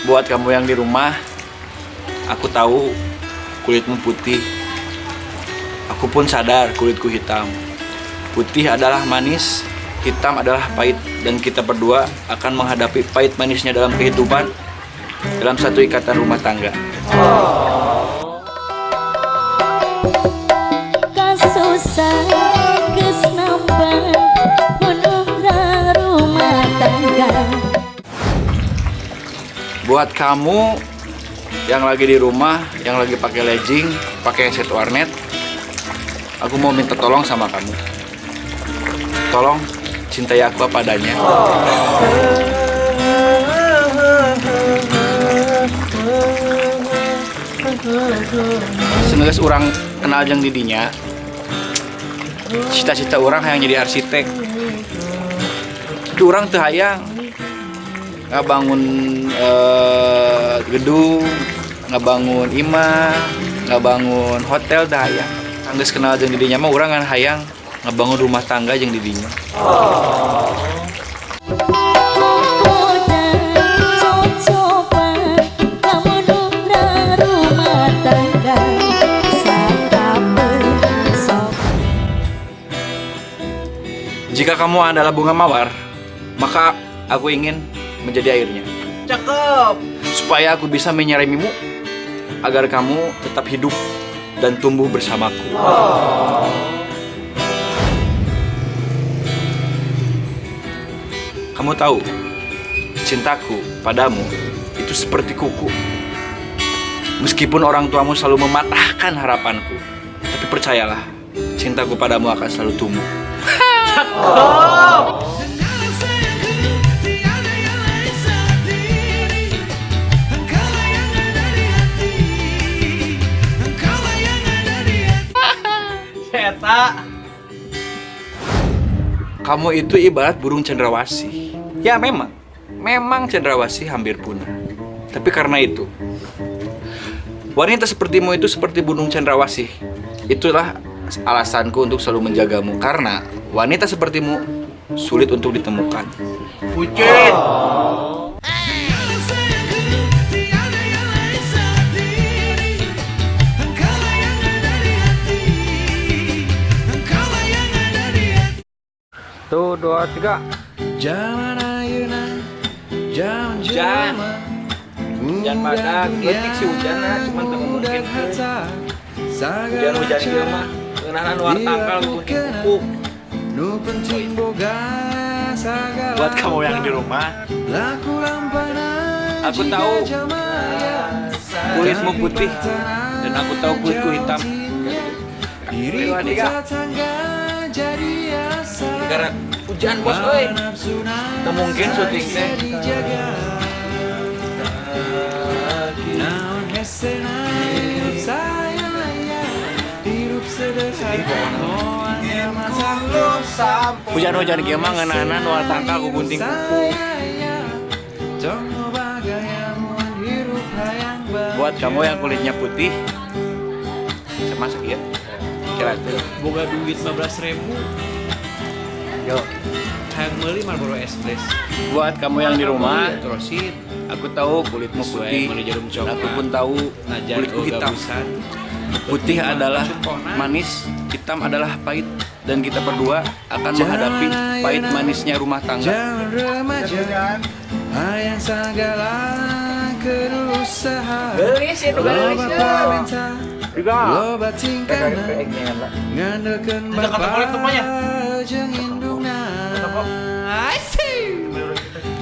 Buat kamu yang di rumah, aku tahu kulitmu putih. Aku pun sadar kulitku hitam. Putih adalah manis, hitam adalah pahit. Dan kita berdua akan menghadapi pahit manisnya dalam kehidupan dalam satu ikatan rumah tangga. Kasusah geus nampan penuh rumah tangga. Buat kamu yang lagi di rumah, yang lagi pakai legging, pakai headset warnet, aku mau minta tolong sama kamu. Tolong cintai aku apa adanya. Senegas orang kenal jeung didinya, cita-cita orang hayang jadi arsitek. Tapi orang teu hayang ngabangun gedung, ngabangun imah, ngabangun hotel dah hayang. Geus kenal jeung didinya mah urang kan hayang ngabangun rumah tangga jeung didinya. Jika kamu adalah bunga mawar, maka aku ingin menjadi airnya. Cakep. Supaya aku bisa menyiramimu agar kamu tetap hidup dan tumbuh bersamaku. Kamu tahu, cintaku padamu itu seperti kuku. Meskipun orang tuamu selalu mematahkan harapanku, tapi percayalah, cintaku padamu akan selalu tumbuh. Eta. Kamu itu ibarat burung cendrawasih. Ya memang cendrawasih hampir punah. Tapi karena itu, wanita sepertimu itu seperti burung cendrawasih. Itulah alasanku untuk selalu menjagamu. Karena wanita sepertimu sulit untuk ditemukan. Bucin. Tuh, 2, 3. Zaman ayeuna, zaman Hujan pada letik si hujan nah, cuman teu mungkin. Hujan ieu mah ngeunahan luar tangkal kuku. nu penting boga sagala. Buat kamu yang di rumah, aku tahu kulitmu putih dan aku tahu kulitku hitam. Diri tetangga jadi asa. Karena hujan bos, oi. Teu mungkin syuting teh. Naon hesena hidup saya ya, hidup sederhana. Hujan-hujan kieu mah ngeunahna luar tangkal ku gunting kuku. Buat kamu yang kulitnya putih, sama sekian. Kira tuh. Boga duit 15.000. Yo. Hayang meuli Marlboro Express. Buat kamu yang di rumah, terusin. aku tahu kulitmu putih. Dan aku pun tahu kulitku hitam. Putih adalah manis, hitam adalah pahit. Dan kita berdua akan menghadapi pahit manisnya rumah tangga. Jangan remaja, hayang segala kerusahaan. Gelis itu gelis. Loba tingkahna ngandalkeun bapa jeung indungna.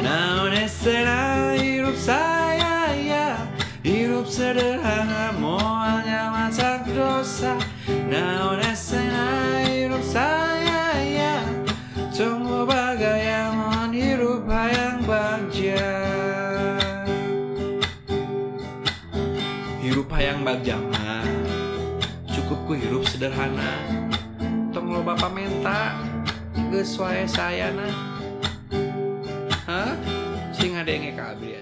Naon esena hirup saya ya, hirup sederhana moalnya macam dosa. Naon esena hirup saya ya, tunggu bagaimana hirup hayang bagja. Hirup hayang bagja mah cukup ku hirup sederhana. Tong lo bapak menta geus wae sayana. Hah? Sing ngadenge ka abdi.